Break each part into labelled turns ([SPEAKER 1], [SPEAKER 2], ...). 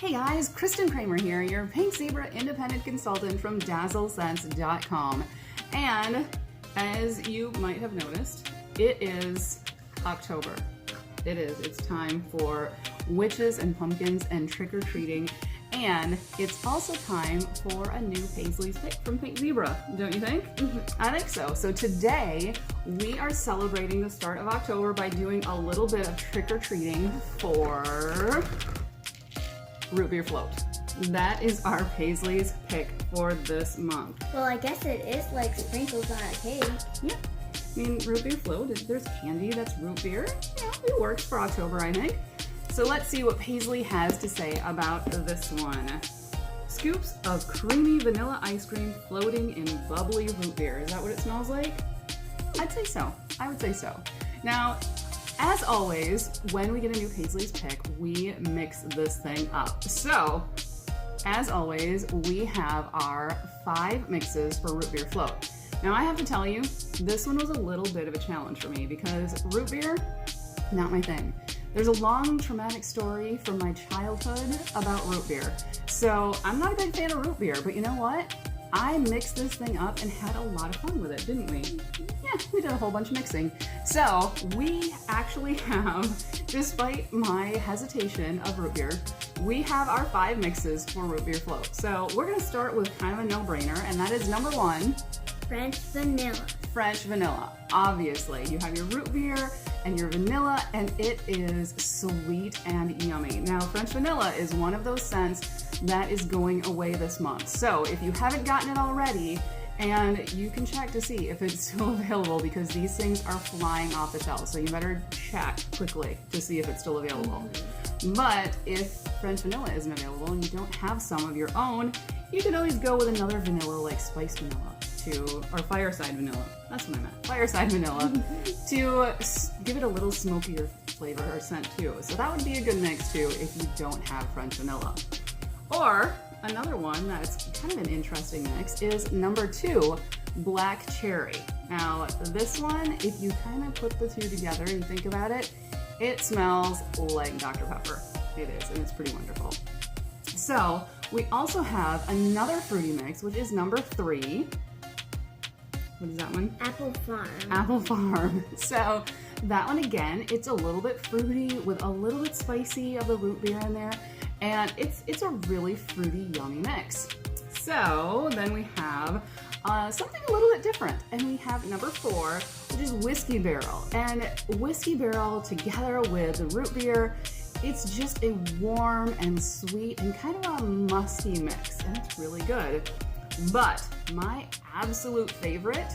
[SPEAKER 1] Hey guys, Kristin Kramer here, your Pink Zebra independent consultant from DazzleSense.com. And as you might have noticed, it is October. It's time for witches and pumpkins and trick-or-treating. And it's also time for a new Paisley's pick from Pink Zebra, don't you think? I think so. So today, we are celebrating the start of October by doing a little bit of trick-or-treating for root beer float. That is our Paisley's pick for this month.
[SPEAKER 2] Well, I guess it is like sprinkles on a cake.
[SPEAKER 1] Yeah. I mean, root beer float, there's candy that's root beer. Yeah, it works for October, I think. So let's see what Paisley has to say about this one. Scoops of creamy vanilla ice cream floating in bubbly root beer. Is that what it smells like? I'd say so. I would say so. Now, as always, when we get a new Paisley's pick, we mix this thing up. So, as always, we have our 5 mixes for root beer float. Now, I have to tell you, this one was a little bit of a challenge for me because root beer, not my thing. There's a long traumatic story from my childhood about root beer. So I'm not a big fan of root beer, but you know what? I mixed this thing up and had a lot of fun with it, didn't we? Yeah, we did a whole bunch of mixing. So we actually have, despite my hesitation of root beer, we have our 5 mixes for root beer float. So we're gonna start with kind of a no-brainer, and that is number 1.
[SPEAKER 2] French vanilla.
[SPEAKER 1] French vanilla. Obviously, you have your root beer and your vanilla, and it is sweet and yummy. Now, French vanilla is one of those scents that is going away this month. So if you haven't gotten it already, and you can check to see if it's still available because these things are flying off the shelves. So you better check quickly to see if it's still available. But if French vanilla isn't available and you don't have some of your own, you can always go with another vanilla like spiced vanilla. Or fireside vanilla, that's what I meant, fireside vanilla, to give it a little smokier flavor or scent too. So that would be a good mix too if you don't have French vanilla. Or another one that's kind of an interesting mix is number 2, black cherry. Now this one, if you kind of put the two together and you think about it, it smells like Dr. Pepper. It is, and it's pretty wonderful. So we also have another fruity mix, which is number 3. What is that one?
[SPEAKER 2] Apple Farm.
[SPEAKER 1] Apple Farm. So that one again, it's a little bit fruity with a little bit spicy of the root beer in there, and it's a really fruity, yummy mix. So then we have something a little bit different, and we have number 4, which is Whiskey Barrel. And Whiskey Barrel together with the root beer, it's just a warm and sweet and kind of a musky mix, and it's really good. But my absolute favorite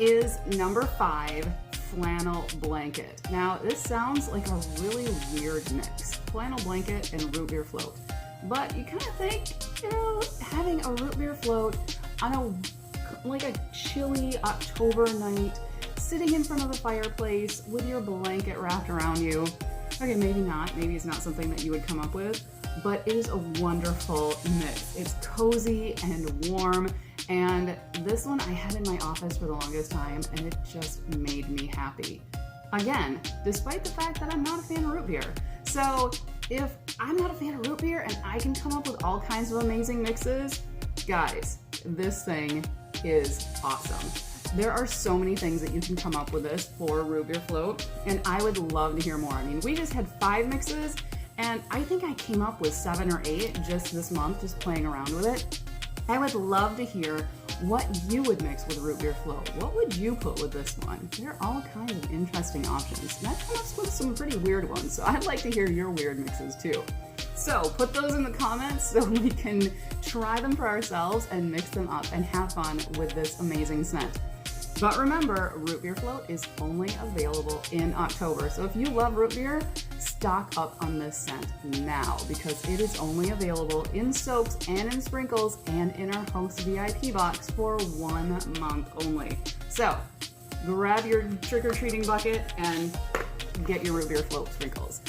[SPEAKER 1] is number 5, Flannel Blanket. Now, this sounds like a really weird mix, flannel blanket and root beer float. But you kind of think, you know, having a root beer float on a chilly October night, sitting in front of the fireplace with your blanket wrapped around you. Okay, maybe not. Maybe it's not something that you would come up with, but it is a wonderful mix. It's cozy and warm, and this one I had in my office for the longest time, and it just made me happy. Again, despite the fact that I'm not a fan of root beer. So if I'm not a fan of root beer and I can come up with all kinds of amazing mixes, guys, this thing is awesome. There are so many things that you can come up with this for root beer float, and I would love to hear more. I mean, we just had 5 mixes, and I think I came up with 7 or 8 just this month, just playing around with it. I would love to hear what you would mix with root beer float. What would you put with this one? There are all kinds of interesting options. And I've come up with some pretty weird ones, so I'd like to hear your weird mixes too. So put those in the comments so we can try them for ourselves and mix them up and have fun with this amazing scent. But remember, root beer float is only available in October. So if you love root beer, stock up on this scent now because it is only available in soaps and in sprinkles and in our host VIP box for 1 month only. So grab your trick-or-treating bucket and get your root beer float sprinkles.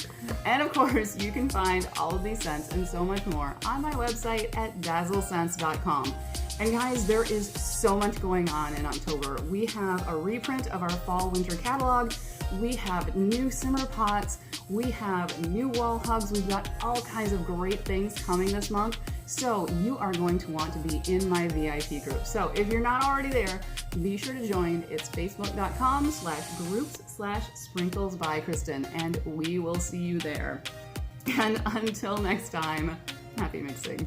[SPEAKER 1] And of course, you can find all of these scents and so much more on my website at DazzleSense.com. And guys, there is so much going on in October. We have a reprint of our fall winter catalog. We have new simmer pots. We have new wall hugs. We've got all kinds of great things coming this month. So you are going to want to be in my VIP group. So if you're not already there, be sure to join. It's facebook.com/groups/sprinkles by Kristin, and we will see you there. And until next time, happy mixing.